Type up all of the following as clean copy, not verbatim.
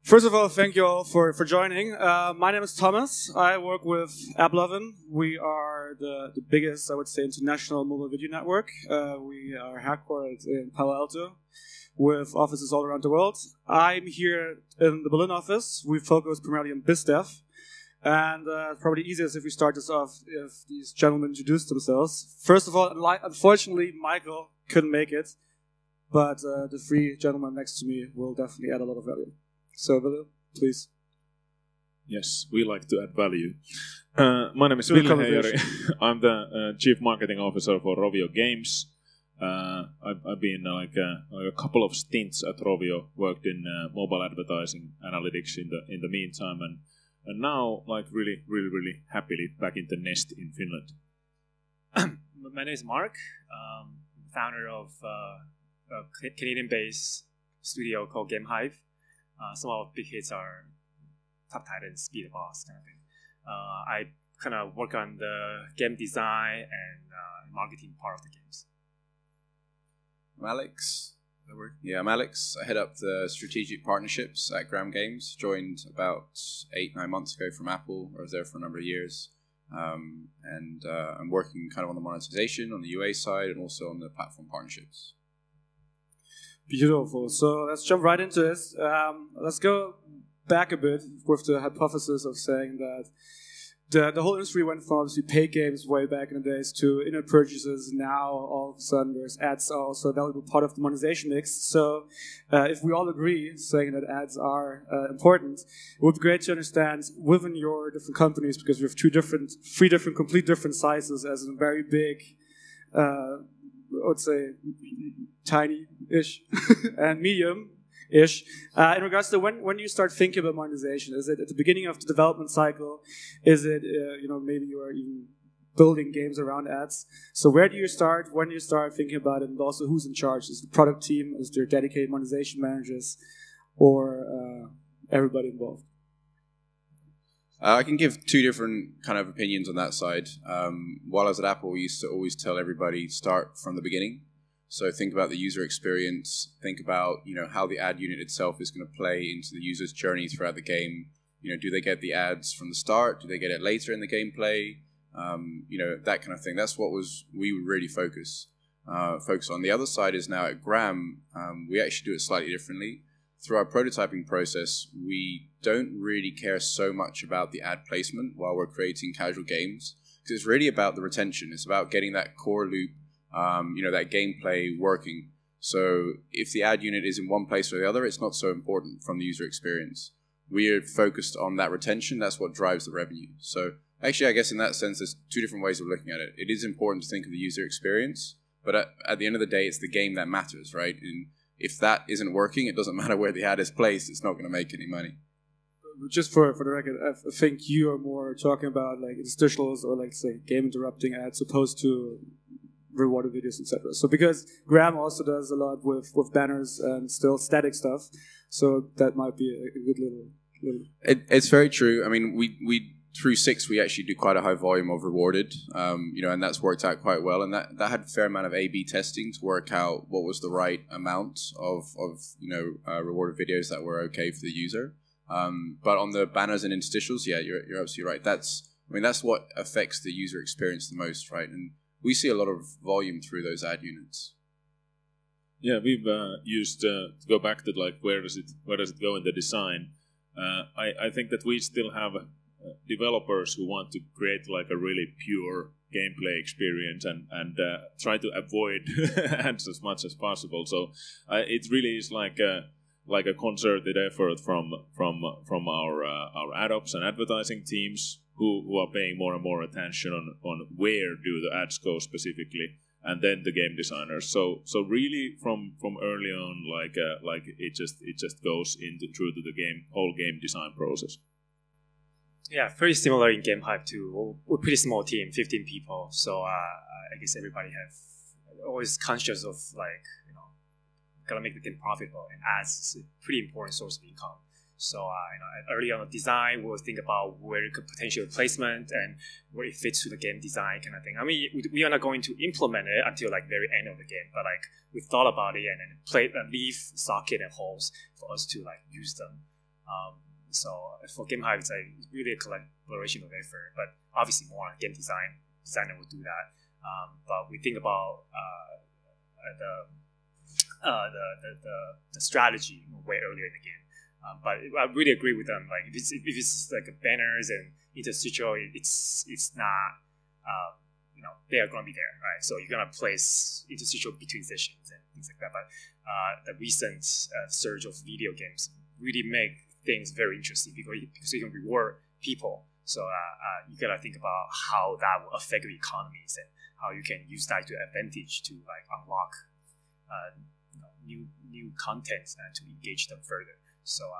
First of all, thank you all for joining. My name is Thomas. I work with AppLovin. We are the biggest, I would say, international mobile video network. We are headquartered in Palo Alto with offices all around the world. I'm here in the Berlin office. We focus primarily on biz dev. And probably easiest if we start this off if these gentlemen introduce themselves. First of all, unfortunately, Michael couldn't make it, but the three gentlemen next to me will definitely add a lot of value. So, Ville, please. Yes, we like to add value. My name is Ville Heijari. I'm the Chief Marketing Officer for Rovio Games. I've been like a couple of stints at Rovio, worked in mobile advertising analytics in the meantime, and now like really happily back in the nest in Finland. My name is Mark, founder of a Canadian-based studio called Hive. Some of our big hits are Top Titan, Speed the Boss kind of thing. I kind of work on the game design and marketing part of the games. I'm Alex. I'm Alex. I head up the strategic partnerships at Gram Games. Joined about 8-9 months ago from Apple. I was there for a number of years. I'm working kind of on the monetization, on the UA side, and also on the platform partnerships. Beautiful. So let's jump right into this. Let's go back a bit with the hypothesis of saying that the whole industry went from obviously paid games way back in the days to in-app purchases. Now all of a sudden there's ads are also a valuable part of the monetization mix. So if we all agree saying that ads are important, it would be great to understand within your different companies, because we have three different, complete different sizes, as in very big, I would say tiny-ish and medium-ish. In regards to when you start thinking about monetization, is it at the beginning of the development cycle? Is it maybe you are even building games around ads? So where do you start? When do you start thinking about it? And also who's in charge? Is the product team? Is there dedicated monetization managers? Or everybody involved? I can give two different kind of opinions on that side. While I was at Apple, we used to always tell everybody start from the beginning. So think about the user experience. Think about how the ad unit itself is going to play into the user's journey throughout the game. Do they get the ads from the start? Do they get it later in the gameplay? That kind of thing. That's what we would really focus on. The other side is now at Gram, we actually do it slightly differently. Through our prototyping process, we don't really care so much about the ad placement while we're creating casual games, because it's really about the retention. It's about getting that core loop, that gameplay working. So if the ad unit is in one place or the other, it's not so important from the user experience. We are focused on that retention. That's what drives the revenue. So actually, I guess in that sense, there's two different ways of looking at it. It is important to think of the user experience, but at the end of the day, it's the game that matters, right? And if that isn't working, it doesn't matter where the ad is placed. It's not going to make any money. Just for the record, I think you are more talking about like interstitials or like say game interrupting ads opposed to rewarded videos, etc. So because Gram also does a lot with banners and still static stuff, so that might be a good little. It's very true. I mean, we through 6 we actually do quite a high volume of rewarded, and that's worked out quite well. And that had a fair amount of A/B testing to work out what was the right amount of rewarded videos that were okay for the user. But on the banners and interstitials, yeah, you're absolutely right. That's what affects the user experience the most, right? And we see a lot of volume through those ad units. Yeah, we've used to go back to like where does it go in the design. I think that we still have developers who want to create like a really pure gameplay experience and try to avoid ads as much as possible. So it really is like a concerted effort from our ad ops and advertising teams who are paying more and more attention on where do the ads go specifically, and then the game designers. So really from early on, like it just goes through to the whole game design process. Yeah, very similar in Hive too. We're a pretty small team, 15 people. So I guess everybody always conscious of gotta make the game profitable, and ads is a pretty important source of income. So early on the design, we'll think about where it could potential placement and where it fits to the game design kind of thing. I mean, we are not going to implement it until like very end of the game, but we thought about it and then leave socket and holes for us to use them. So for Game Hive, it's really a collaboration of effort, but obviously more on game designer will do that. But we think about the strategy way earlier in the game. But I really agree with them. Like if it's like banners and interstitial, it's not. They are going to be there, right? So you're going to place interstitial between sessions and things like that. But the recent surge of video games really make things very interesting because you can reward people. So you got to think about how that will affect the economies and how you can use that to advantage to like unlock new content and to engage them further. So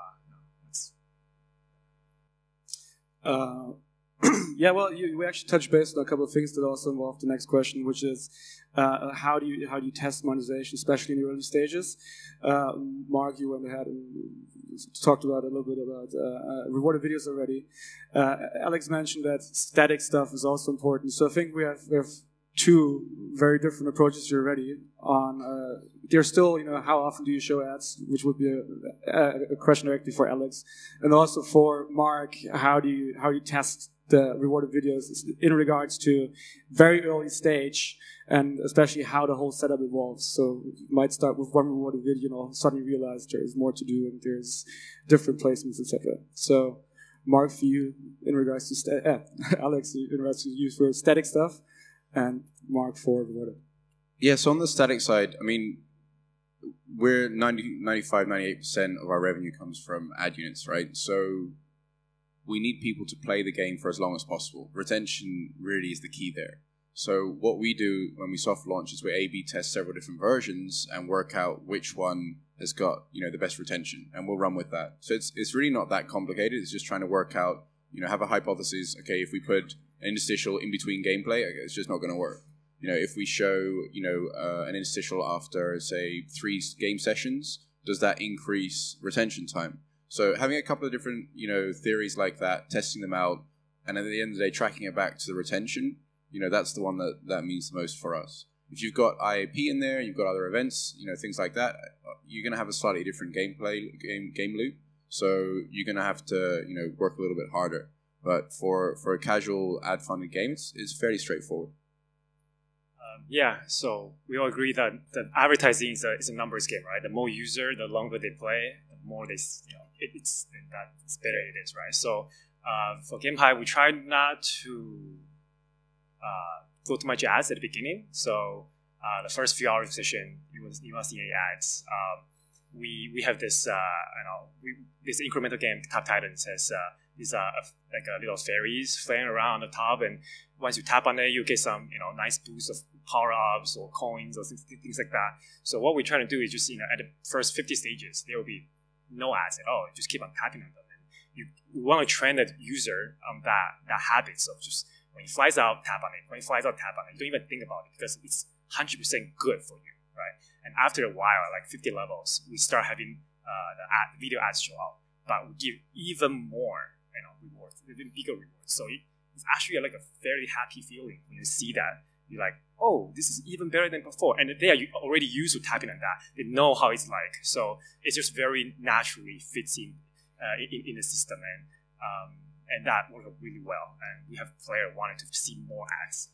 that's. Yeah, well, we actually touched base on a couple of things that also involve the next question, which is how do you test monetization, especially in the early stages? Mark, you went ahead and talked about a little bit about rewarded videos already. Alex mentioned that static stuff is also important. So I think we have two very different approaches here already. On there's still, how often do you show ads, which would be a question directly for Alex, and also for Mark, how do you test the rewarded videos in regards to very early stage, and especially how the whole setup evolves. So you might start with one rewarded video, suddenly realize there is more to do and there's different placements, etc. So Mark, for you, in regards to Alex, in regards to you for static stuff, and Mark for rewarded. Yeah, so on the static side, I mean, we're 95-98% of our revenue comes from ad units, right? So we need people to play the game for as long as possible. Retention really is the key there. So what we do when we soft launch is we A/B test several different versions and work out which one has got the best retention, and we'll run with that. So it's really not that complicated. It's just trying to work out, have a hypothesis. Okay, if we put an interstitial in between gameplay, it's just not going to work. If we show an interstitial after say 3 game sessions, does that increase retention time? So having a couple of different, theories like that, testing them out, and at the end of the day, tracking it back to the retention, that's the one that means the most for us. If you've got IAP in there, you've got other events, things like that, you're going to have a slightly different game loop. So you're going to have to, work a little bit harder. But for a casual ad-funded game, it's fairly straightforward. So we all agree that advertising is a numbers game, right? The more user, the longer they play, the more they, it's better it is, right? So for Game Hive, we try not to go too much ads at the beginning. So the first few hours of session, you won't see any ads. We have this, this incremental game, Top Titans, has these like little fairies flying around on the top, and once you tap on it, you get some nice boost of power-ups or coins or things like that. So what we're trying to do is just at the first 50 stages, there will be no ads at all. Just keep on tapping on them, and you want to train that user on that habits of just when he flies out, tap on it. When he flies out, tap on it. You don't even think about it because it's 100% good for you, right? And after a while, like 50 levels, we start having the video ads show up, but we give even more rewards, even bigger rewards. So it's actually like a very happy feeling when you see that. You're like, oh, this is even better than before. And they are already used to typing on that. They know how it's like. So it just very naturally fits in the system. And that worked really well. And we have players wanting to see more ads.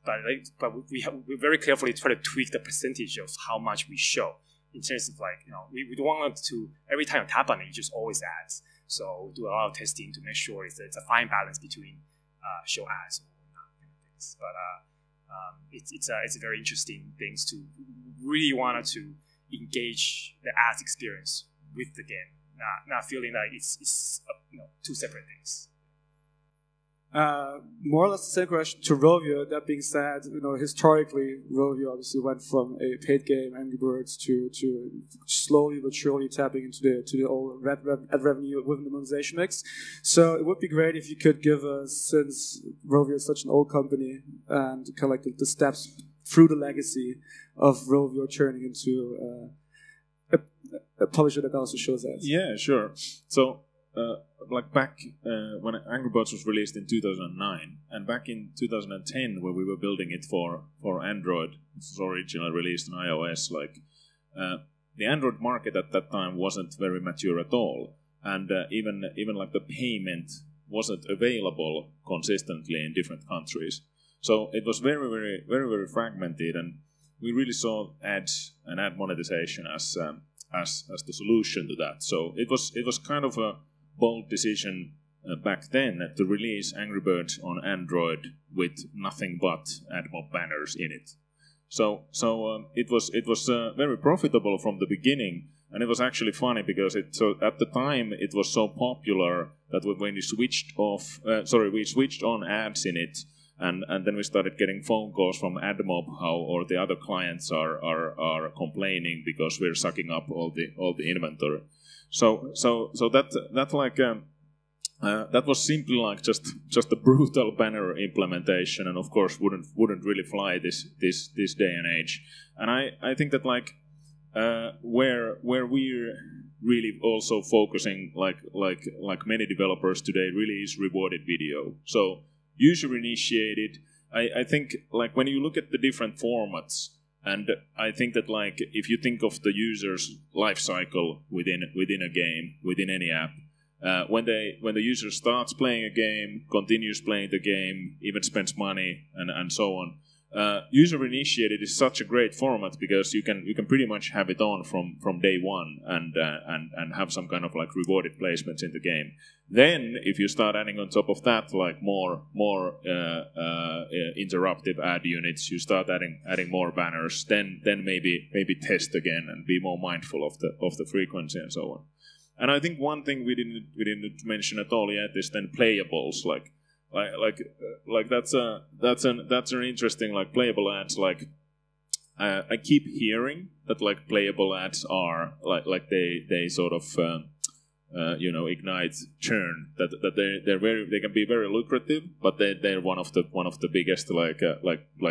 But we very carefully try to tweak the percentage of how much we show. In terms of we don't want to, every time you tap on it, you just always ads. So we do a lot of testing to make sure it's a fine balance between show ads or not things. But it's a very interesting things to really want to engage the ads experience with the game, not feeling like it's two separate things. More or less the same question to Rovio. That being said, historically, Rovio obviously went from a paid game, Angry Birds, to slowly but surely tapping into the old ad revenue within the monetization mix. So it would be great if you could give us, since Rovio is such an old company, and kind of like the steps through the legacy of Rovio turning into a publisher that also shows ads. Yeah, sure. So. Like back when Angry Birds was released in 2009, and back in 2010 when we were building it for Android, it was originally released on iOS. the Android market at that time wasn't very mature at all, and even like the payment wasn't available consistently in different countries. So it was very, very, very, very fragmented, and we really saw ads and ad monetization as the solution to that. So it was kind of a bold decision back then to release Angry Birds on Android with nothing but AdMob banners in it. So it was very profitable from the beginning, and it was actually funny because at the time it was so popular that when we switched on ads in it, and then we started getting phone calls from AdMob or the other clients are complaining because we're sucking up all the inventory. So that like. That was simply like just a brutal banner implementation, and of course wouldn't really fly this day and age. And I think that like where we're really also focusing like many developers today really is rewarded video. So user initiated. I think like when you look at the different formats, and I think that like if you think of the user's life cycle within a game, within any app. When the user starts playing a game, continues playing the game, even spends money and so on, user initiated is such a great format because you can pretty much have it on from day one and have some kind of like rewarded placements in the game. Then if you start adding on top of that like more interruptive ad units, you start adding more banners. Then maybe test again and be more mindful of the frequency and so on. And I think one thing we didn't mention at all yet is then playables. Like that's an interesting like playable ads. Like I keep hearing that like playable ads are like they sort of ignite churn. That they can be very lucrative, but they're one of the biggest like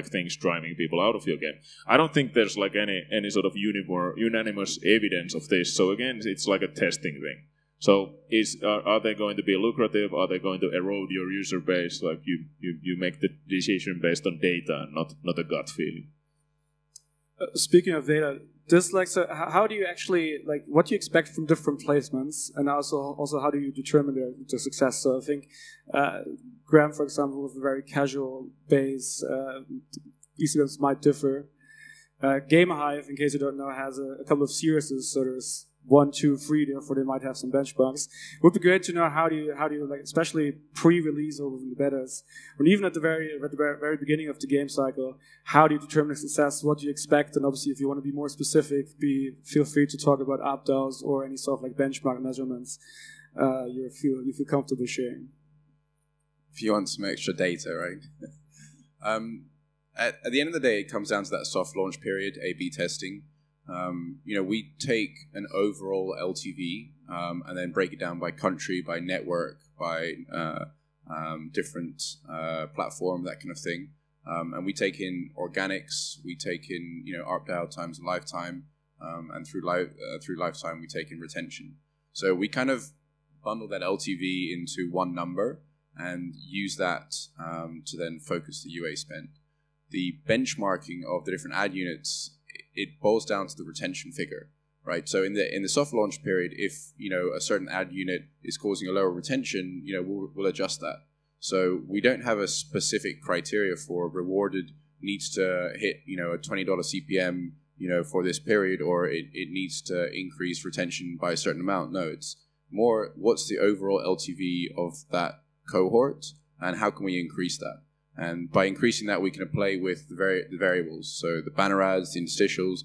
things driving people out of your game. I don't think there's like any sort of unanimous evidence of this. So again, it's like a testing thing. So are they going to be lucrative? Are they going to erode your user base? Like you make the decision based on data and not a gut feeling. Speaking of data, how do you actually what do you expect from different placements, and also how do you determine the success? So I think Graham, for example, with a very casual base, ECMs might differ. Hive, in case you don't know, has a couple of series, so there's 1, 2, 3. Therefore, they might have some benchmarks. It would be great to know how do you like, especially pre-release or within the betas, or even at the very beginning of the game cycle, how do you determine success? What do you expect? And obviously, if you want to be more specific, feel free to talk about AppDAOs or any sort of like benchmark measurements you feel comfortable sharing. If you want some extra data, right? At the end of the day, it comes down to that soft launch period, A/B testing. We take an overall LTV and then break it down by country, by network, by different platform, that kind of thing. And we take in organics, we take in ARPDAO times lifetime, and through lifetime we take in retention. So we kind of bundle that LTV into one number and use that to then focus the UA spend. The benchmarking of the different ad units, it boils down to the retention figure, right? So in the soft launch period, if a certain ad unit is causing a lower retention, we'll adjust that. So we don't have a specific criteria for rewarded needs to hit a $20 CPM for this period, or it needs to increase retention by a certain amount. No, it's more what's the overall LTV of that cohort and how can we increase that. And by increasing that, we can play with the variables. So the banner ads, the interstitials.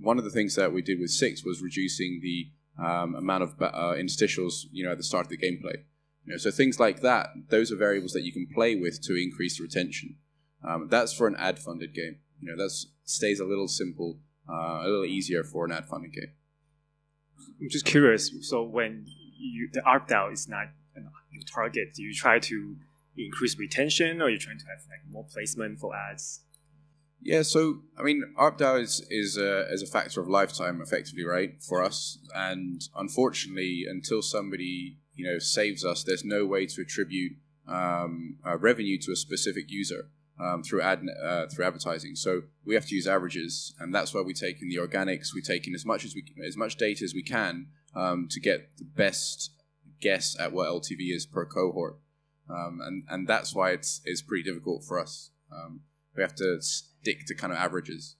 One of the things that we did with 6 was reducing the amount of interstitials, at the start of the gameplay. So things like that, those are variables that you can play with to increase the retention. That's for an ad-funded game. That stays a little simple, a little easier for an ad-funded game. I'm just curious. So when the ARPDAO is not your target, do you try to increase retention, or you're trying to have more placement for ads? Yeah, so I mean, ARPDAO is a factor of lifetime, effectively, right, for us. And unfortunately, until somebody saves us, there's no way to attribute revenue to a specific user. through advertising. So we have to use averages, and that's why we take in the organics. We take in as much data as we can to get the best guess at what LTV is per cohort, and that's why it's pretty difficult for us. We have to stick to kind of averages.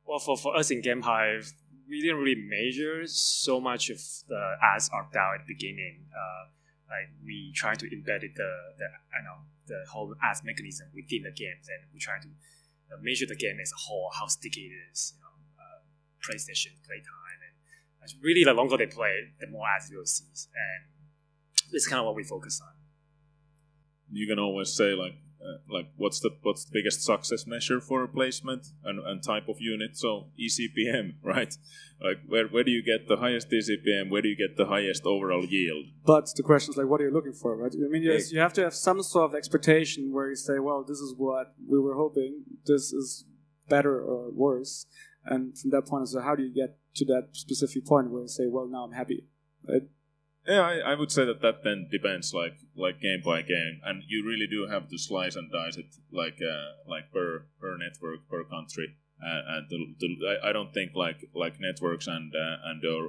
Well, for us in Game Hive, we didn't really measure so much of the ads opt-out at the beginning. Like we try to embed the whole ads mechanism within the games, and we try to measure the game as a whole, how sticky it is, PlayStation playtime, and really the longer they play, the more ads you'll see, and it's kind of what we focus on. You can always say like what's the biggest success measure for a placement and type of unit? So eCPM, right? Like where do you get the highest eCPM? Where do you get the highest overall yield? But the question is like, what are you looking for, right? I mean, yes, you have to have some sort of expectation where you say, well, this is what we were hoping. This is better or worse. And from that point, so how do you get to that specific point where you say, well, now I'm happy, right? Yeah, I would say that then depends like game by game, and you really do have to slice and dice it like per network, per country, and I don't think like networks and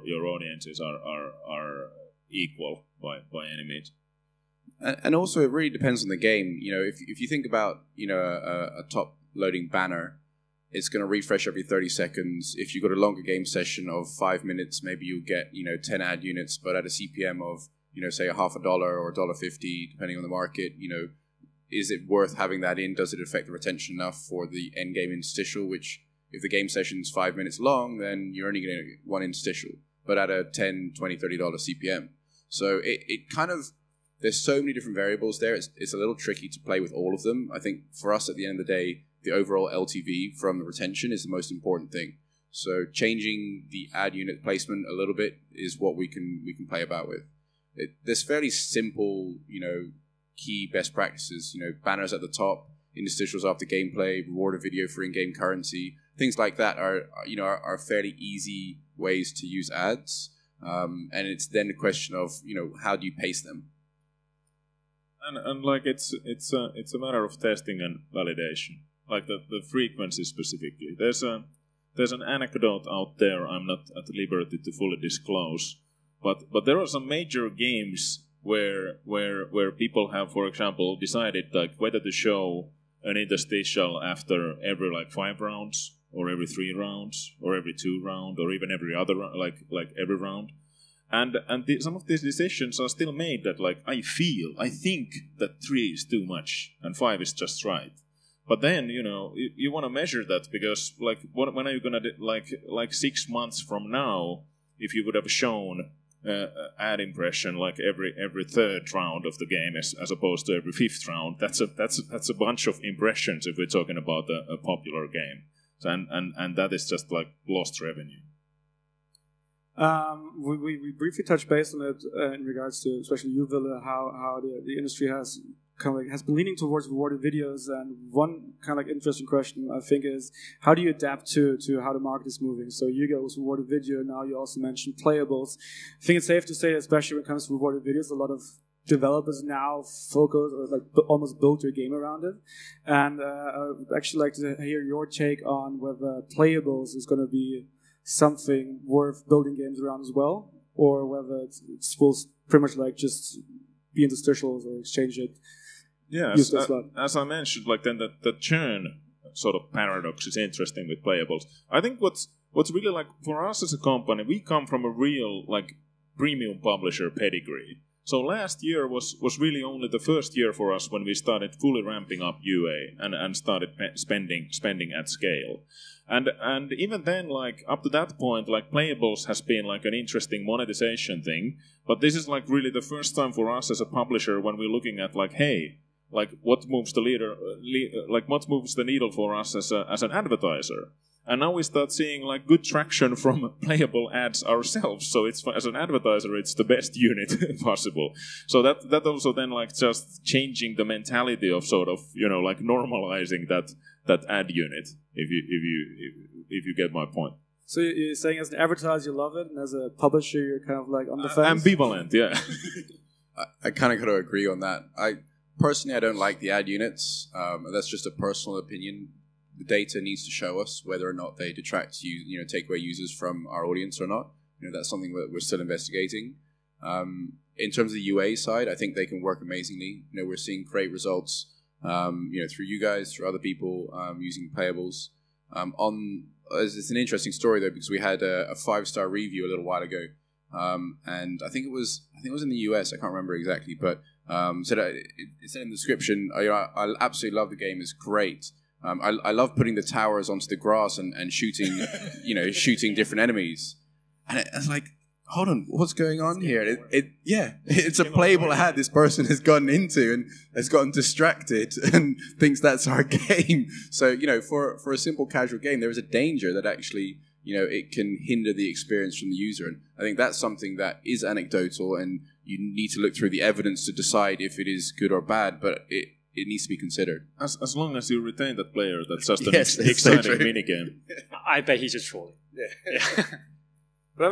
your audiences are equal by any means. And also, it really depends on the game. If you think about a top loading banner, it's going to refresh every 30 seconds. If you've got a longer game session of 5 minutes, maybe you'll get 10 ad units, but at a CPM of say $0.50 or $1.50, depending on the market. Is it worth having that in? Does it affect the retention enough for the end game interstitial? Which, if the game session's 5 minutes long, then you're only going to get one interstitial, but at a $10, $20, $30 CPM. So it kind of, there's so many different variables there. It's a little tricky to play with all of them. I think for us, at the end of the day, the overall LTV from the retention is the most important thing. So changing the ad unit placement a little bit is what we can play about with. There's fairly simple, key best practices. Banners at the top, interstitials after gameplay, rewarded video for in-game currency, things like that are fairly easy ways to use ads. And it's then a question of how do you pace them. And like it's a matter of testing and validation. Like the frequency specifically. There's an anecdote out there I'm not at liberty to fully disclose, but there are some major games where people have, for example, decided like whether to show an interstitial after every 5 rounds, or every 3 rounds, or every 2 rounds, or even every other like every round. And some of these decisions are still made that I think that 3 is too much and 5 is just right. But then, you want to measure that because, when are you going to, 6 months from now, if you would have shown ad impression every 3rd round of the game as opposed to every 5th round, that's a bunch of impressions if we're talking about a popular game. So, and that is just lost revenue. We briefly touched base on it in regards to, especially you, Ville, how the industry has has been leaning towards rewarded videos, and one interesting question I think is, how do you adapt to how the market is moving? So you go with rewarded video, now you also mentioned playables. I think it's safe to say, especially when it comes to rewarded videos, a lot of developers now focus or almost build their game around it. And I'd actually like to hear your take on whether playables is going to be something worth building games around as well, or whether it will pretty much just be interstitials or exchange it. Yeah, as I mentioned, then the churn sort of paradox is interesting with playables. I think what's really for us as a company, we come from a real premium publisher pedigree. So last year was really only the first year for us when we started fully ramping up UA and started spending at scale. And even then, up to that point, playables has been an interesting monetization thing. But this is really the first time for us as a publisher when we're looking at hey, what moves what moves the needle for us as an advertiser. And now we start seeing good traction from playable ads ourselves. So it's, as an advertiser, it's the best unit possible. So that also then just changing the mentality of sort of normalizing that ad unit. If you get my point. So you're saying as an advertiser you love it, and as a publisher you're kind of on the fence? Ambivalent, yeah. I kind of got to agree on that. personally, I don't like the ad units. That's just a personal opinion. The data needs to show us whether or not they detract take away users from our audience or not. That's something that we're still investigating. In terms of the UA side, I think they can work amazingly. We're seeing great results, through you guys, through other people using payables. It's an interesting story though, because we had a 5-star review a little while ago, and I think it was in the US. I can't remember exactly, but it said in the description, I absolutely love the game. It's great. I love putting the towers onto the grass and shooting, shooting different enemies. And it's like, hold on, what's going on here? It's a playable ad this person has gotten into and has gotten distracted and thinks that's our game. So, for a simple casual game, there is a danger that actually, it can hinder the experience from the user. And I think that's something that is anecdotal, and you need to look through the evidence to decide if it is good or bad, but it needs to be considered. As long as you retain that player, that's just an exciting minigame. I bet he's just trolling. Yeah. But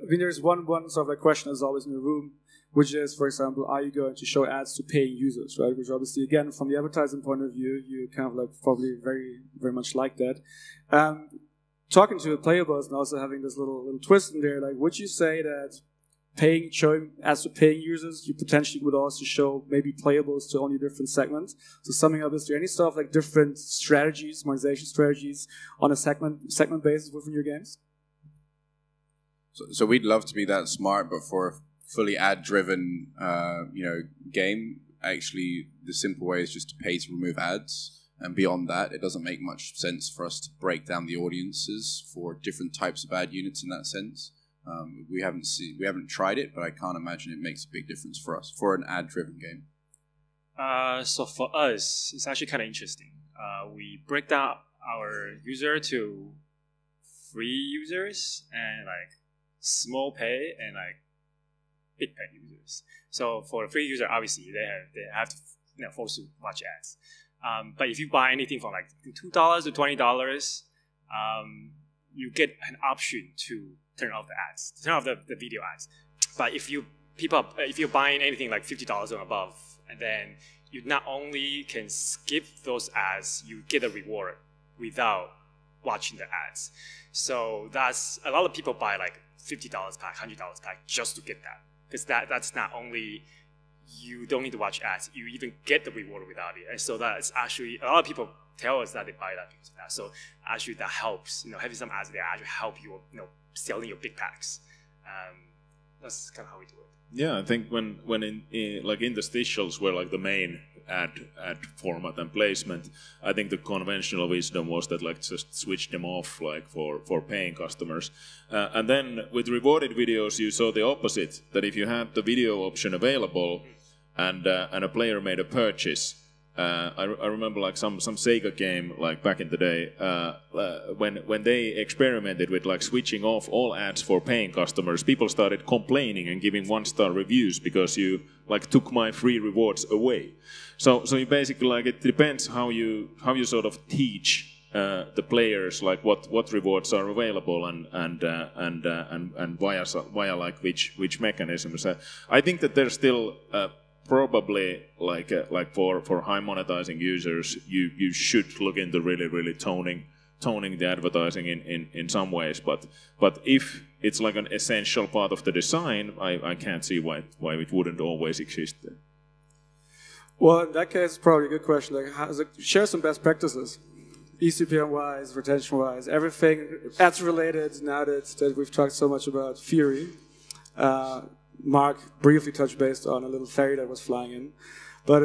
there's one sort of question that's always in the room, which is, for example, are you going to show ads to paying users, right? Which obviously, again, from the advertising point of view, you kind of probably very, very much like that. Talking to playables and also having this little twist in there, would you say that showing ads to paying users, you potentially would also show maybe playables to only different segments? So summing up, is there any stuff like different strategies, monetization strategies on a segment basis within your games? So we'd love to be that smart, but for a fully ad-driven, game, actually the simple way is just to pay to remove ads. And beyond that, it doesn't make much sense for us to break down the audiences for different types of ad units in that sense. We haven't tried it, but I can't imagine it makes a big difference for us for an ad-driven game. So for us, it's actually kind of interesting. We break down our user to free users and small pay and big pay users. So for a free user, obviously they have to forced to watch ads. But if you buy anything from $2 to $20, you get an option to turn off the ads, turn off the video ads. But if you're buying anything like $50 or above, and then you not only can skip those ads, you get a reward without watching the ads. So that's a lot of people buy $50 pack, $100 pack just to get that, because that's not only you don't need to watch ads, you even get the reward without it. And so that's actually, a lot of people tell us that they buy that because of that. So actually that helps, having some ads there actually help you, selling your big packs. That's kind of how we do it. Yeah, I think when in interstitials were the main ad format and placement, I think the conventional wisdom was that just switch them off for paying customers. And then with rewarded videos, you saw the opposite, that if you had the video option available and a player made a purchase, I remember some Sega game back in the day when they experimented with switching off all ads for paying customers, people started complaining and giving 1-star reviews because you took my free rewards away. So you basically it depends how you sort of teach the players what rewards are available and via which mechanisms. I think that there's still probably for high monetizing users, you should look into really toning the advertising in some ways. But if it's an essential part of the design, I can't see why it wouldn't always exist there. Well, in that case, it's probably a good question. Share some best practices, eCPM-wise, retention-wise, everything ads related. Now that we've talked so much about Fury. Mark briefly touched base on a little ferry that was flying in. But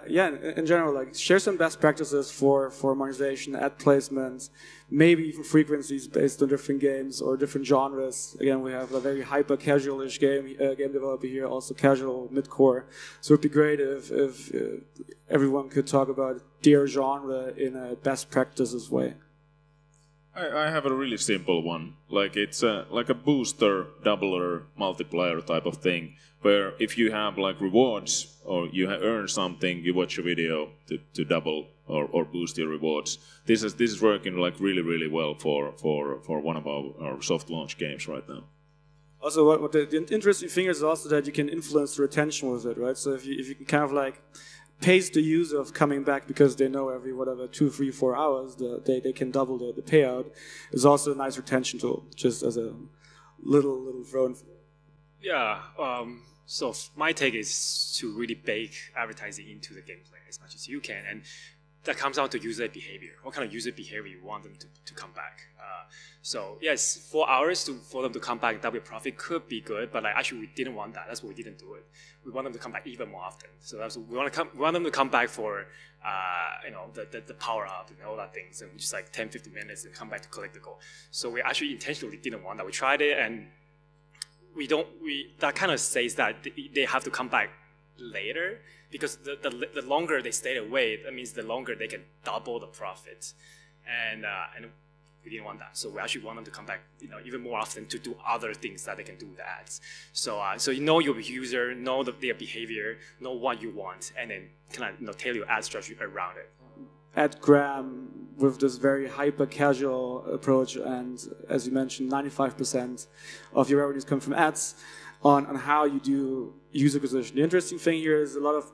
in general, share some best practices for monetization, ad placement, maybe even frequencies based on different games or different genres. Again, we have a very hyper-casual-ish game developer here, also casual, mid-core. So it would be great if everyone could talk about their genre in a best practices way. I have a really simple one. It's a booster, doubler, multiplier type of thing, where if you have rewards or you earn something, you watch a video to double or boost your rewards. This is working really well for one of our soft launch games right now. Also, what the interesting thing is also that you can influence the retention with it, right? So if you can kind of pays the user of coming back because they know every, whatever, 2, 3, 4 hours they can double the payout, is also a nice retention tool, just as a little thrown. Yeah, so my take is to really bake advertising into the gameplay as much as you can, and that comes down to user behavior. What kind of user behavior you want them to come back? So yes, 4 hours for them to come back and double profit could be good, but like actually we didn't want that. That's why we didn't do it. We want them to come back even more often. So that's what we want them to come back for the power up and all that things, and just like 10-15 minutes and come back to collect the gold. So we actually intentionally didn't want that. We tried it, and that kind of says that they have to come back later, because the longer they stay away, that means the longer they can double the profit, and we didn't want that. So we actually want them to come back, even more often to do other things that they can do with the ads. So you know your user, know their behavior, know what you want, and then kind of tailor your ad strategy around it. At Graham, with this very hyper-casual approach, and as you mentioned, 95% of your revenues come from ads, on how you do user acquisition. The interesting thing here is a lot of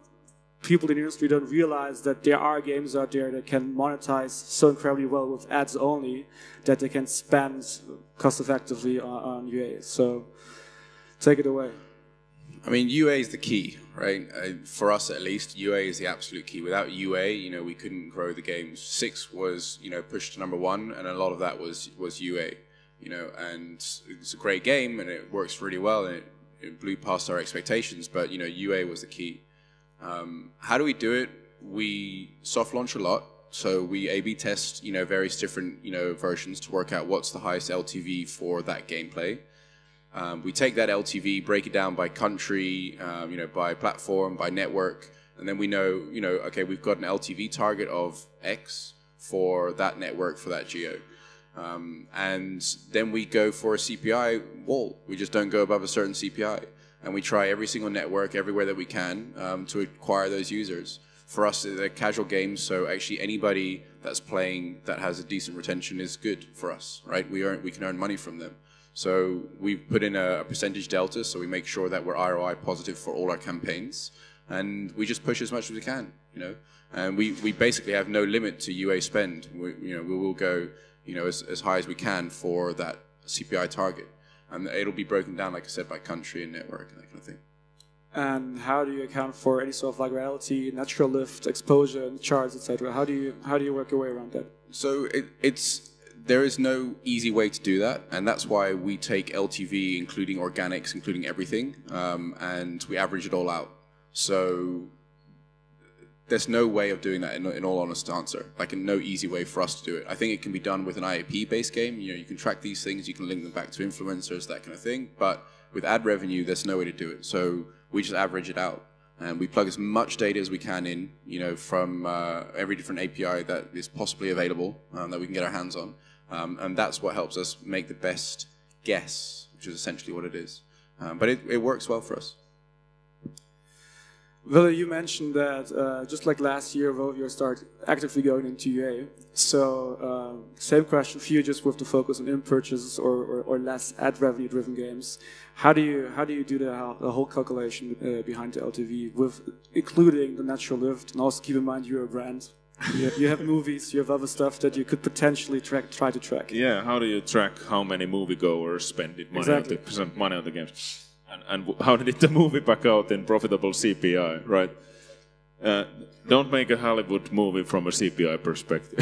people in the industry don't realize that there are games out there that can monetize so incredibly well with ads only that they can spend cost-effectively on UA. So take it away. I mean, UA is the key, right? For us, at least, UA is the absolute key. Without UA, we couldn't grow the games. 6 was, pushed to #1, and a lot of that was UA, and it's a great game, and it works really well, and it blew past our expectations, but, UA was the key. How do we do it? We soft launch a lot, so we A/B test, various different, versions to work out what's the highest LTV for that gameplay. We take that LTV, break it down by country, by platform, by network, and then we know, okay, we've got an LTV target of X for that network, for that geo. And then we go for a CPI wall. We just don't go above a certain CPI. And we try every single network, everywhere that we can, to acquire those users. For us, they're casual games, so actually anybody that's playing that has a decent retention is good for us, right? We can earn money from them. So we put in a percentage delta, so we make sure that we're ROI positive for all our campaigns, and we just push as much as we can, And we basically have no limit to UA spend. We will go, as high as we can for that CPI target, and it'll be broken down, like I said, by country and network and that kind of thing. And how do you account for any sort of like reality, natural lift, exposure, and charts, etc.? How do you work your way around that? So there is no easy way to do that, and that's why we take LTV, including organics, including everything, and we average it all out. So there's no way of doing that, in all honest answer. Like, no easy way for us to do it. I think it can be done with an IAP-based game. You can track these things, you can link them back to influencers, that kind of thing. But with ad revenue, there's no way to do it. So we just average it out, and we plug as much data as we can in, from every different API that is possibly available, that we can get our hands on. And that's what helps us make the best guess, which is essentially what it is. But it works well for us. Ville, you mentioned that just like last year, Rovio started actively going into UA. So same question for you, just with the focus on in-purchases or less ad revenue-driven games. How do you do the whole calculation behind the LTV, with including the natural lift, and also keep in mind you're a brand. You have movies, you have other stuff that you could potentially try to track. Yeah, how do you track how many moviegoers spend money on the games? And how did the movie back out in profitable CPI, right? Don't make a Hollywood movie from a CPI perspective.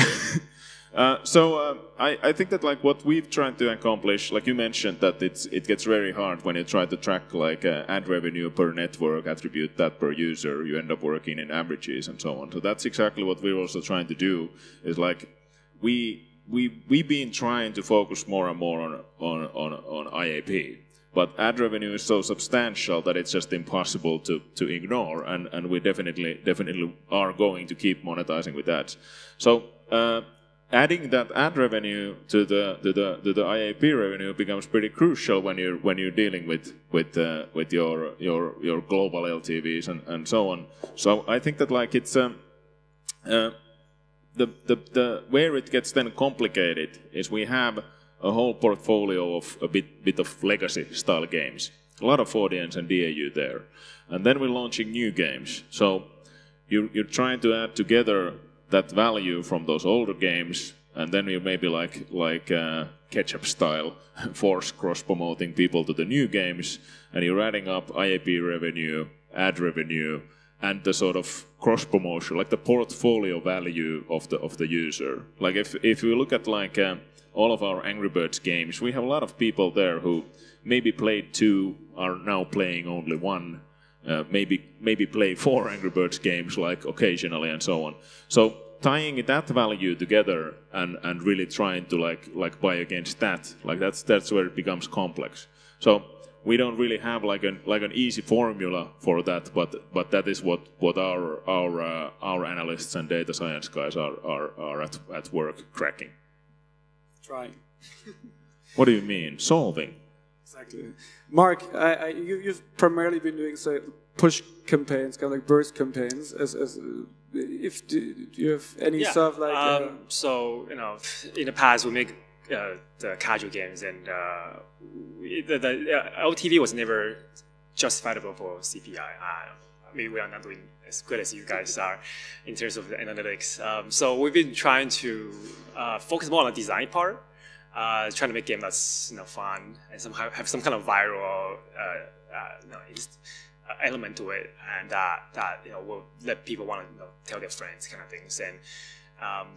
I think that like what we've tried to accomplish, like you mentioned, that it gets very hard when you try to track like ad revenue per network, attribute that per user, you end up working in averages and so on. So that's exactly what we're also trying to do, is like we've been trying to focus more and more on IAP. But ad revenue is so substantial that it's just impossible to ignore, and we definitely are going to keep monetizing with ads. So adding that ad revenue to the IAP revenue becomes pretty crucial when you're dealing with your global LTVs and so on. So I think that like it's the where it gets then complicated is we have a whole portfolio of a bit of legacy style games, a lot of audience and DAU there, and then we're launching new games. So you're trying to add together that value from those older games, and then you maybe like ketchup style force cross-promoting people to the new games, and you're adding up IAP revenue, ad revenue, and the sort of cross-promotion, like the portfolio value of the user. Like if you look at like all of our Angry Birds games, we have a lot of people there who maybe played 2, are now playing only 1, maybe play 4 Angry Birds games like occasionally and so on. So tying that value together and really trying to like buy against that, like that's where it becomes complex. So we don't really have like an easy formula for that, but that is what our analysts and data science guys are at work cracking. Trying. What do you mean solving? Exactly. Mark, you've primarily been doing, say, push campaigns, kind of like burst campaigns. If do you have any sort of like? So in the past we make the casual games, and the LTV was never justifiable for CPI. Maybe we are not doing as good as you guys are in terms of the analytics. So we've been trying to focus more on the design part. Trying to make a game that's fun and somehow have some kind of viral element to it, and that will let people want to tell their friends, kind of things. And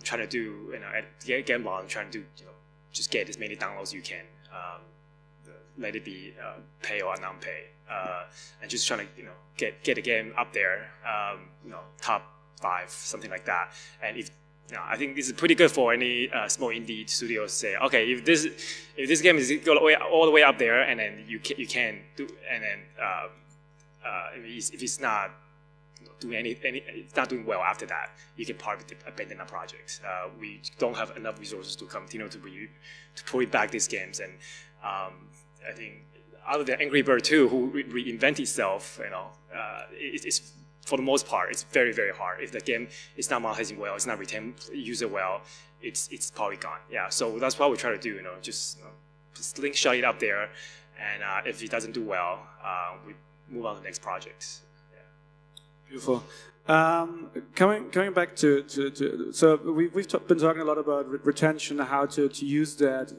trying to do at game launch, trying to do just get as many downloads you can. Let it be pay or non-pay, and just trying to get the game up there, top 5, something like that. And if I think this is pretty good for any small indie studios to say, okay, if this game is all the way up there, and then you can do, and then if it's not doing it's not doing well after that, you can probably abandon the project. We don't have enough resources to continue to pull it back these games, and I think other than Angry Bird 2, who reinvent itself, it's for the most part, it's very, very hard. If the game is not monetizing well, it's not retaining user well, it's probably gone. Yeah, so that's what we try to do. Just slingshot it up there, and if it doesn't do well, we move on to the next project. Yeah. Beautiful. Coming back to so we've been talking a lot about retention, how to use that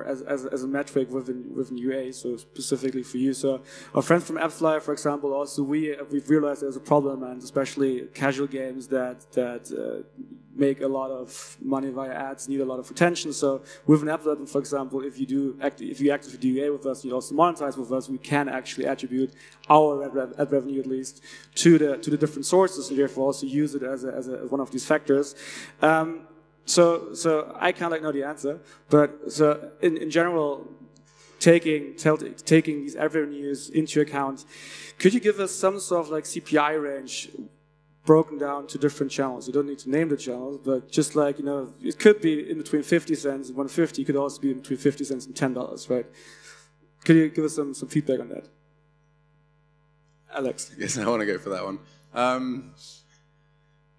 as a metric within UA, so specifically for you. So our friends from AppLovin, for example, also we've realized there's a problem, and especially casual games that make a lot of money via ads need a lot of retention. So with an AppLovin, for example, if you actively do UA with us, you also monetize with us, we can actually attribute our ad revenue, at least, to the different sources, and therefore also use it as one of these factors. So I kind of know the answer, but so in general, taking these ad revenues into account, could you give us some sort of like CPI range broken down to different channels? You don't need to name the channels, but just like, it could be in between 50 cents and 150. It could also be in between 50 cents and $10, right? Could you give us some feedback on that? Alex. Yes, I want to go for that one.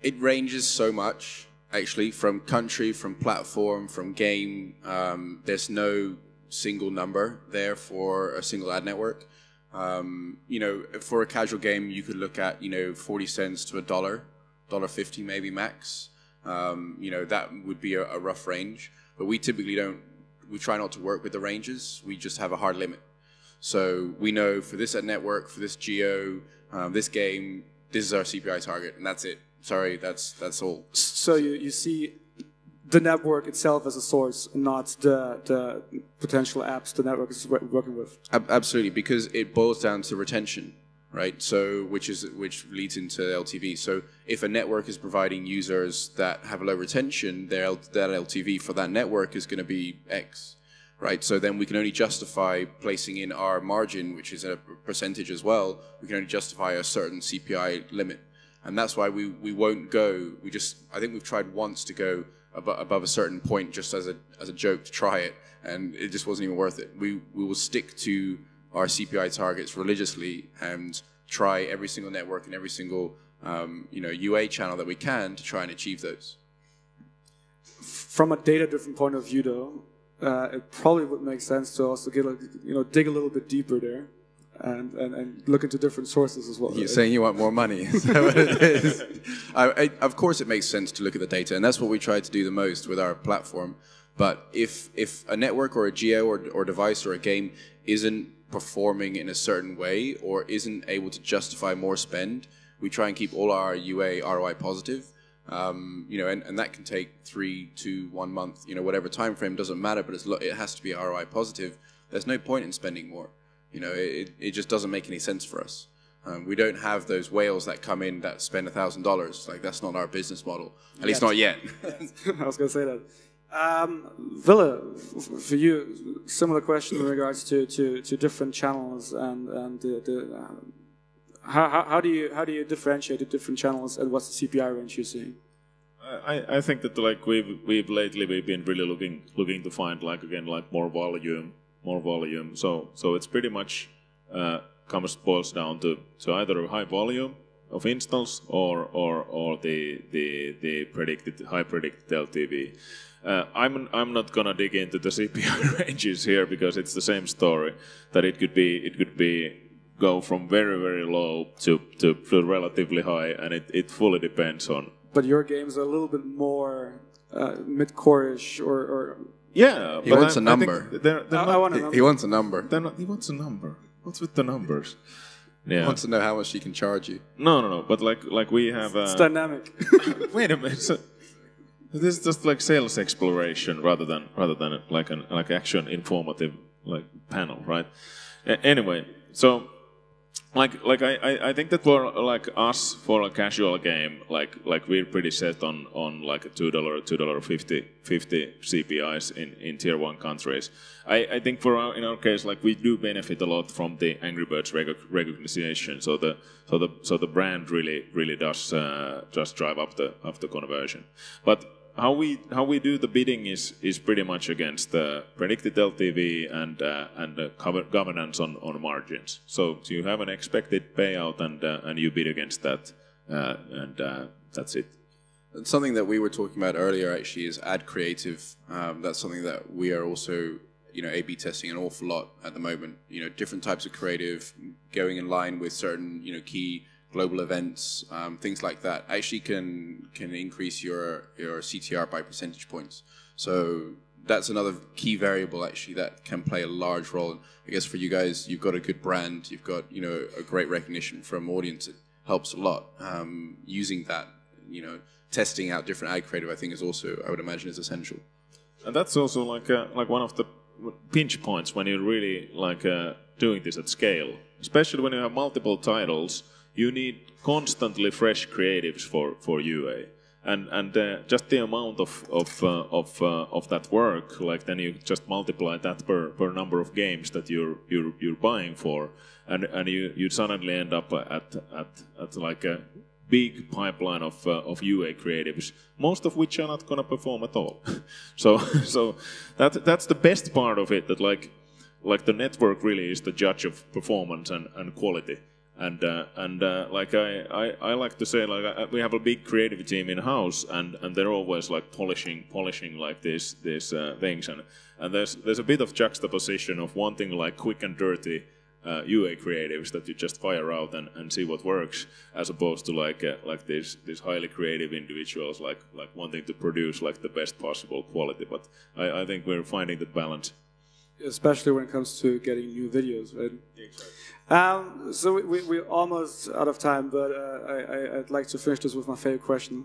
It ranges so much, actually, from country, from platform, from game. There's no single number there for a single ad network. For a casual game, you could look at, 40 cents to $1, $1.50 maybe max. That would be a rough range. But we typically we try not to work with the ranges. We just have a hard limit. So we know for this ad network, for this geo, this game, this is our CPI target, and that's it. Sorry, that's all. So you see the network itself as a source, not the potential apps the network is working with. Absolutely, because it boils down to retention, right? So which leads into LTV. So if a network is providing users that have a low retention, that LTV for that network is going to be X, right? So then we can only justify placing in our margin, which is a percentage as well. We can only justify a certain CPI limit, and that's why we won't go. I think we've tried once to go above a certain point just as a joke to try it, and it just wasn't even worth it. We will stick to our CPI targets religiously and try every single network and every single UA channel that we can to try and achieve those. From a data-driven point of view, though, it probably would make sense to also dig a little bit deeper there. and look into different sources as well. You're saying you want more money. Is that what it is? Of course, it makes sense to look at the data, and that's what we try to do the most with our platform. But if a network or a geo or device or a game isn't performing in a certain way or isn't able to justify more spend, we try and keep all our UA ROI positive. And that can take 3 to 1 month, whatever time frame, doesn't matter, but it has to be ROI positive. There's no point in spending more. It just doesn't make any sense for us. We don't have those whales that come in that spend $1,000. Like, that's not our business model, at least not yet. I was going to say that. Ville, for you, similar question in regards to different channels and how do you differentiate the different channels and what's the CPI range you're seeing? I think that we've lately been really looking to find more volume. So it's pretty much boils down to either a high volume of installs or the predicted high predicted LTV. I'm not gonna dig into the CPI ranges here because it's the same story, that it could be go from very, very low to relatively high, and it fully depends on. But your games are a little bit more mid-core-ish or yeah. He wants a number. I want a number. He wants a number. He wants a number. What's with the numbers? Yeah. He wants to know how much he can charge you. No. But like we have. It's dynamic. Wait a minute. So, this is just like sales exploration rather than like an action informative panel, right? Anyway, so I think that for us, for a casual game, we're pretty set on like a $2.50 CPIs in tier 1 countries. I think in our case, we do benefit a lot from the Angry Birds recognition. So the brand really does drive up the conversion. But how we do the bidding is pretty much against the predicted LTV and the governance on margins. So you have an expected payout and you bid against that, and that's it. Something that we were talking about earlier actually is ad creative. That's something that we are also A/B testing an awful lot at the moment. Different types of creative going in line with certain key global events, things like that, actually can increase your CTR by percentage points. So that's another key variable actually that can play a large role. I guess for you guys, you've got a good brand, you've got a great recognition from audience. It helps a lot. Using that, testing out different ad creative, I think is also, I would imagine, is essential. And that's also like one of the pinch points when you're really doing this at scale, especially when you have multiple titles. You need constantly fresh creatives for UA, and just the amount of that work, then you just multiply that per number of games that you're buying for, and you suddenly end up at like a big pipeline of UA creatives, most of which are not gonna perform at all. so that's the best part of it, that like the network really is the judge of performance and quality. And I like to say, we have a big creative team in house, and they're always polishing these things, and there's a bit of juxtaposition of wanting quick and dirty UA creatives that you just fire out and see what works, as opposed to these highly creative individuals wanting to produce the best possible quality. But I think we're finding that balance. Especially when it comes to getting new videos, right? Exactly. So we're almost out of time, but I'd like to finish this with my favorite question.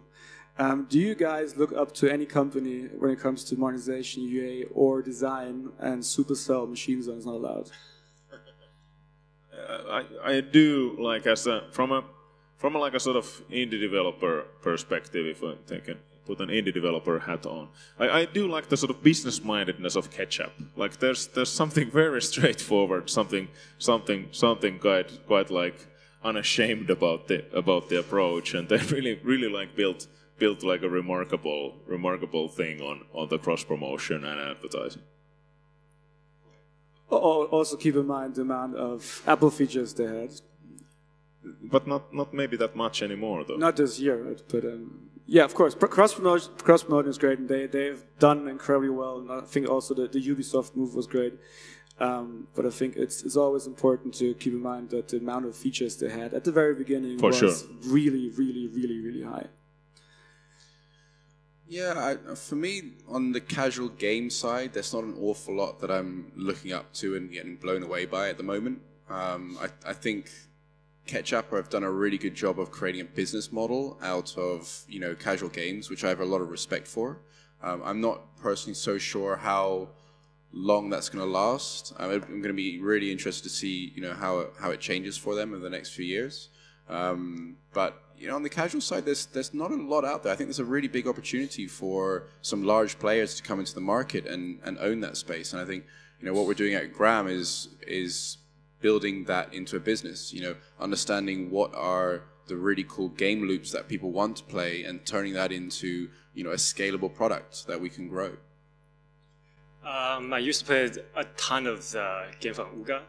Do you guys look up to any company when it comes to monetization, UA, or design, and Supercell machine zone is not allowed? I do, from a sort of indie developer perspective, if I can put an indie developer hat on. I do like the sort of business-mindedness of Ketchup. There's something very straightforward, something quite unashamed about the approach, and they really built a remarkable thing on the cross promotion and advertising. Also keep in mind the amount of Apple features they had. But not maybe that much anymore, though. Not this year, right? But yeah, of course, cross promotion is great, and they've done incredibly well. And I think also the Ubisoft move was great. But I think it's always important to keep in mind that the amount of features they had at the very beginning was really, really, really, really high. Yeah, for me, on the casual game side, there's not an awful lot that I'm looking up to and getting blown away by at the moment. I think Ketchup have done a really good job of creating a business model out of, you know, casual games, which I have a lot of respect for. I'm not personally so sure how long that's going to last. I'm going to be really interested to see, you know, how it changes for them in the next few years. But you know, on the casual side, there's not a lot out there. I think there's a really big opportunity for some large players to come into the market and own that space. And I think, you know, what we're doing at Gram is building that into a business. You know, understanding what are the really cool game loops that people want to play and turning that into, you know, a scalable product that we can grow. I used to play a ton of the game from Uga.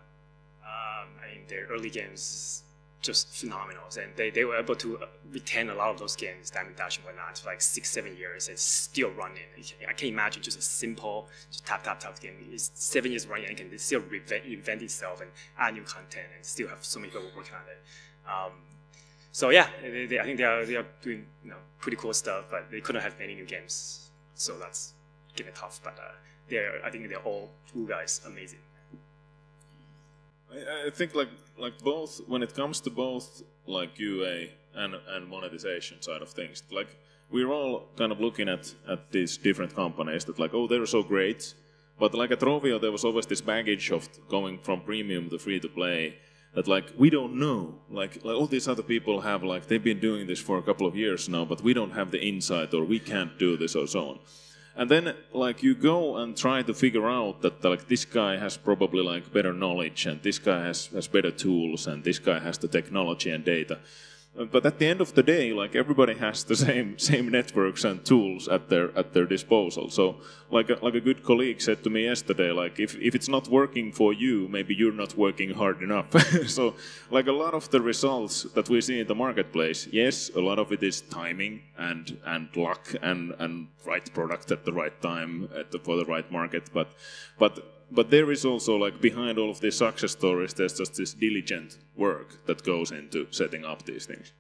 I mean, their early games just phenomenal, and they were able to retain a lot of those games, Diamond Dash and whatnot, for like 6-7 years and still running. I can't imagine just a simple just tap game. It's 7 years running and it can still reinvent itself and add new content and still have so many people working on it. So yeah, I think they are doing, you know, pretty cool stuff, but they couldn't have many new games, so that's getting tough. But I think they're all cool guys, amazing. I think like both, when it comes to both like UA and monetization side of things, like we're all kind of looking at these different companies that like, oh, they're so great, but like at Rovio there was always this baggage of going from premium to free to play that like we don't know, like all these other people have, like they've been doing this for a couple of years now, but we don't have the insight, or we can't do this, or so on. And then, like, you go and try to figure out that, like, this guy has probably, like, better knowledge, and this guy has better tools, and this guy has the technology and data. But at the end of the day, like, everybody has the same networks and tools at their disposal. So, like a good colleague said to me yesterday, like, if it's not working for you, maybe you're not working hard enough. So, like, a lot of the results that we see in the marketplace, yes, a lot of it is timing and luck and right product at the right time for the right market. But there is also, like, behind all of these success stories, there's just this diligent work that goes into setting up these things.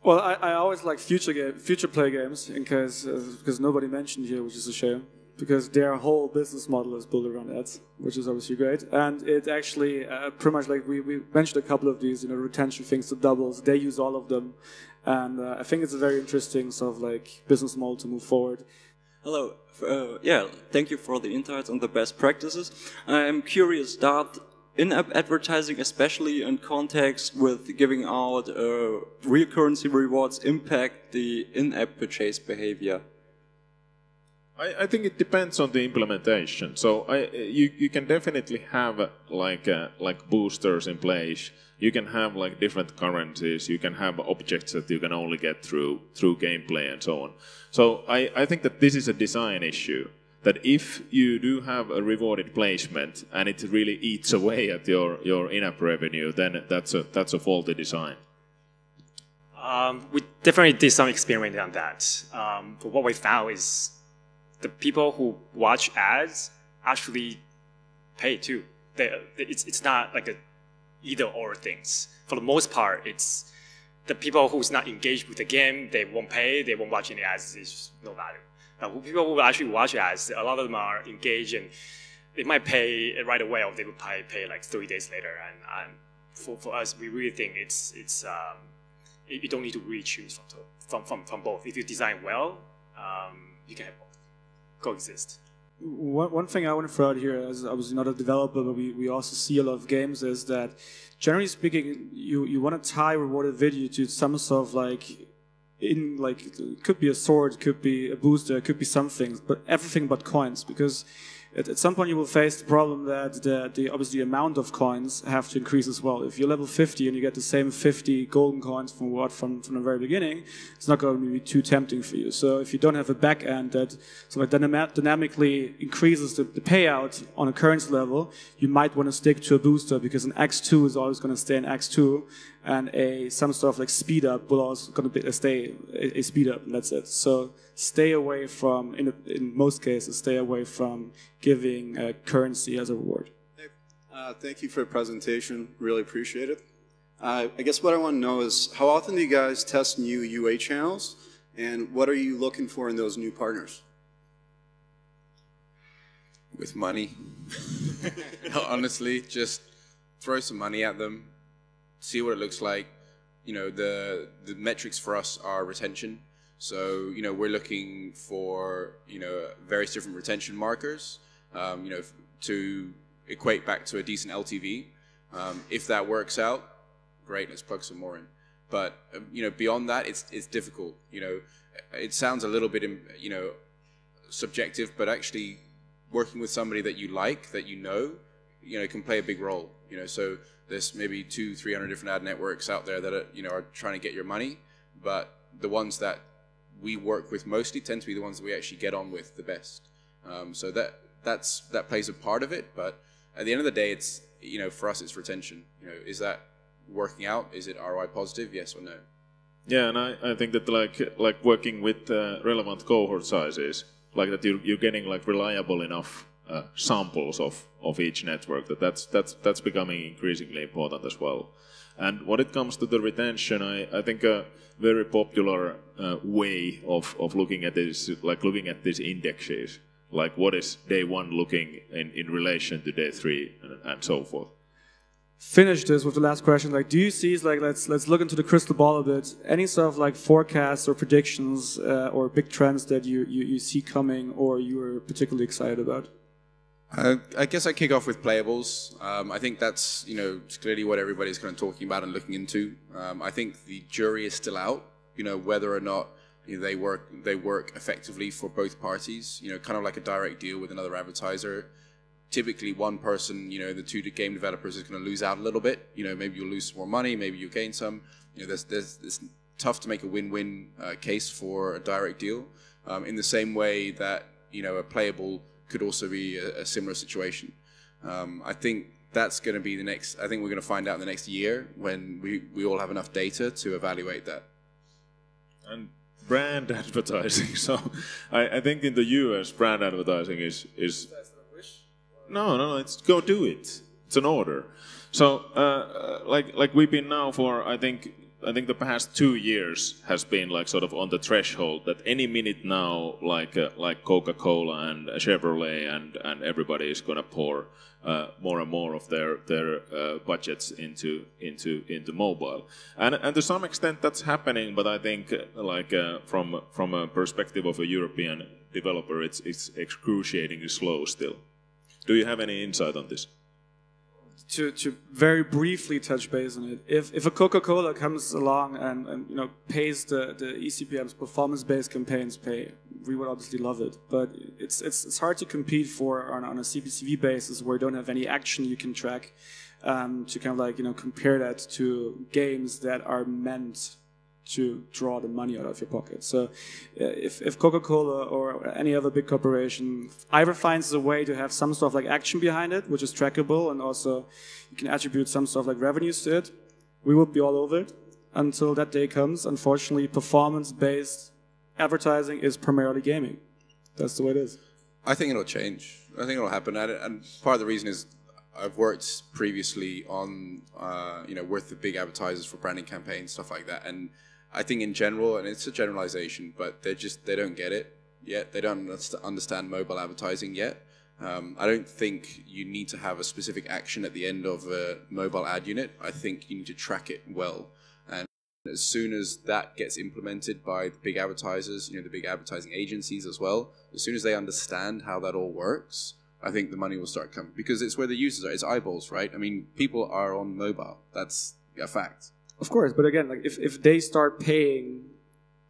Well, I always like future play games because nobody mentioned here, which is a shame, because their whole business model is built around ads, which is obviously great. And it actually pretty much, like we mentioned a couple of these, you know, retention things, the doubles. They use all of them, and I think it's a very interesting sort of like business model to move forward. Hello. Yeah, thank you for the insights on the best practices. I'm curious that in-app advertising, especially in context with giving out real currency rewards, impact the in-app purchase behavior. I think it depends on the implementation. So you can definitely have like boosters in place. You can have like different currencies. You can have objects that you can only get through gameplay and so on. So I think that this is a design issue. That if you do have a rewarded placement and it really eats away at your in-app revenue, then that's a faulty design. We definitely did some experiment on that. But what we found is the people who watch ads actually pay too. It's not like a either or things. For the most part, it's the people who's not engaged with the game, they won't pay, they won't watch any ads, there's just no value. Now, people who actually watch ads, a lot of them are engaged and they might pay right away, or they will pay like 3 days later. And for us, we really think you don't need to really choose from both. If you design well, you can have both coexist. One thing I want to throw out here, as I was not a developer, but we also see a lot of games, is that generally speaking, you want to tie rewarded video to some sort of it could be a sword, could be a booster, it could be something, but everything but coins, because at some point you will face the problem that obviously the amount of coins have to increase as well. If you're level 50 and you get the same 50 golden coins from the very beginning, it's not going to be too tempting for you. So if you don't have a back end that sort of dynamically increases the payout on a currency level, you might want to stick to a booster, because an X2 is always going to stay an X2, and some sort of like speed up will also going to stay a speed up, and that's it. So stay away from, in most cases, stay away from giving currency as a reward. Thank you for the presentation. Really appreciate it. I guess what I want to know is how often do you guys test new UA channels, and what are you looking for in those new partners? With money. Honestly, just throw some money at them, see what it looks like. You know, the metrics for us are retention. So, you know, we're looking for, you know, various different retention markers, you know, to equate back to a decent LTV. If that works out, great, let's plug some more in. But, you know, beyond that, it's difficult. You know, it sounds a little bit, you know, subjective, but actually working with somebody that you like, that you know, can play a big role. You know, so there's maybe 200-300 different ad networks out there that are, you know, are trying to get your money, but the ones that we work with mostly tend to be the ones that we actually get on with the best. So that plays a part of it, but at the end of the day, it's, you know, for us, it's retention. You know, is that working out? Is it ROI positive? Yes or no? Yeah, and I think that like working with relevant cohort sizes, like that you're getting like reliable enough samples of each network, that's becoming increasingly important as well. And when it comes to the retention, I think a very popular way of looking at this is like looking at these indexes, like what is day one looking in relation to day three and so forth. Finish this with the last question. Like, do you see, like, let's look into the crystal ball a bit, any sort of like forecasts or predictions or big trends that you see coming or you are particularly excited about? I guess I kick off with playables. I think that's, you know, clearly what everybody's kind of talking about and looking into. I think the jury is still out, you know, whether or not, you know, they work effectively for both parties. You know, kind of like a direct deal with another advertiser. Typically, one person, you know, the two game developers is going to lose out a little bit. You know, maybe you'll lose some more money, maybe you gain some. You know, it's tough to make a win-win case for a direct deal. In the same way that, you know, a playable could also be a similar situation. I think that's going to be the next. I think we're going to find out in the next year when we all have enough data to evaluate that. And brand advertising. So I think in the US, brand advertising is. No, it's go do it. It's an order. So, like we've been now for, I think the past 2 years has been like sort of on the threshold that any minute now, like Coca-Cola and Chevrolet and everybody is gonna pour more and more of their budgets into mobile, and to some extent that's happening. But I think from a perspective of a European developer, it's excruciatingly slow still. Do you have any insight on this? To very briefly touch base on it, if a Coca-Cola comes along and you know pays the eCPM's performance-based campaigns pay, we would obviously love it. But it's hard to compete on a CPCV basis where you don't have any action you can track to kind of like, you know, compare that to games that are meant to draw the money out of your pocket. So if Coca-Cola or any other big corporation either finds a way to have some sort of like action behind it, which is trackable, and also you can attribute some sort of like revenues to it, we would be all over it. Until that day comes, unfortunately, performance-based advertising is primarily gaming. That's the way it is. I think it'll change. I think it'll happen. And part of the reason is I've worked previously on, you know, with the big advertisers for branding campaigns, stuff like that. And I think in general, and it's a generalization, but they don't get it yet. They don't understand mobile advertising yet. I don't think you need to have a specific action at the end of a mobile ad unit. I think you need to track it well. And as soon as that gets implemented by the big advertisers, you know, the big advertising agencies as well, as soon as they understand how that all works, I think the money will start coming. Because it's where the users are. It's eyeballs, right? I mean, people are on mobile. That's a fact. Of course, but again, like if they start paying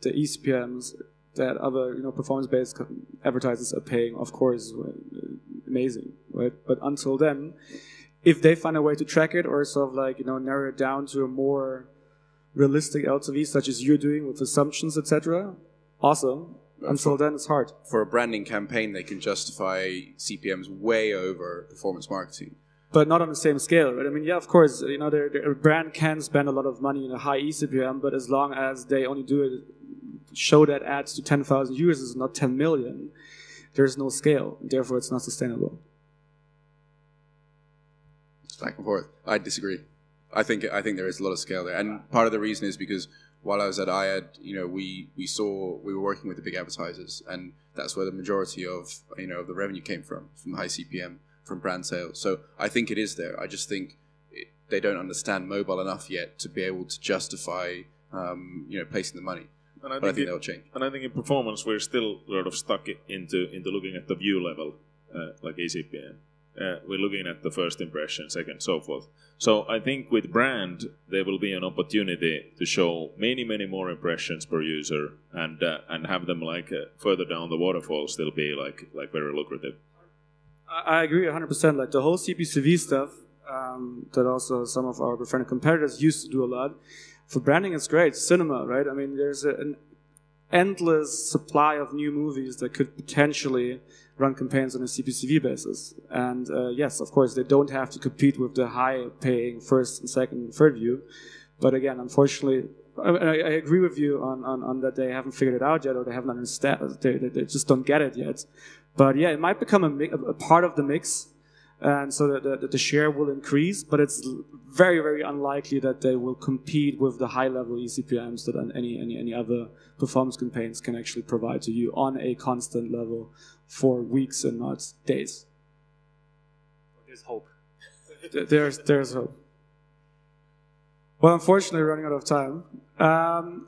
the eCPMs that other, you know, performance-based advertisers are paying, of course, amazing, right? But until then, if they find a way to track it or sort of like, you know, narrow it down to a more realistic LTV, such as you're doing with assumptions, etc., awesome. Until then, it's hard. For a branding campaign, they can justify CPMs way over performance marketing. But not on the same scale, right? I mean, yeah, of course, you know, their brand can spend a lot of money in a high eCPM, but as long as they only show that ads to 10,000 users, not 10 million, there's no scale. Therefore, it's not sustainable. It's back and forth. I disagree. I think there is a lot of scale there, and part of the reason is because while I was at IAD, we were working with the big advertisers, and that's where the majority of the revenue came from high CPM, from brand sales. So I think it is there. I just think they don't understand mobile enough yet to be able to justify placing the money. And I think that'll change. And I think in performance we're still sort of stuck into looking at the view level, like eCPM. We're looking at the first impression, second, so forth. So I think with brand, there will be an opportunity to show many more impressions per user, and have them further down the waterfall still be like very lucrative. I agree 100%. Like the whole CPCV stuff that also some of our befriended competitors used to do a lot. For branding, it's great. Cinema, right? I mean, there's an endless supply of new movies that could potentially run campaigns on a CPCV basis. And yes, of course, they don't have to compete with the high-paying first and second and third view. But again, unfortunately, I agree with you on that they haven't figured it out yet, or they haven't understand. They just don't get it yet. But yeah, it might become a part of the mix, and so that the share will increase. But it's very unlikely that they will compete with the high-level eCPMs that any other performance campaigns can actually provide to you on a constant level for weeks and not days. There's hope. There's hope. Well, unfortunately, we're running out of time.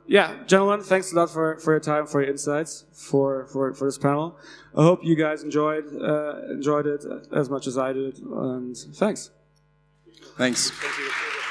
Yeah, gentlemen, thanks a lot for your time, for your insights, for this panel. I hope you guys enjoyed it as much as I did, and thanks. Thanks. Thank you.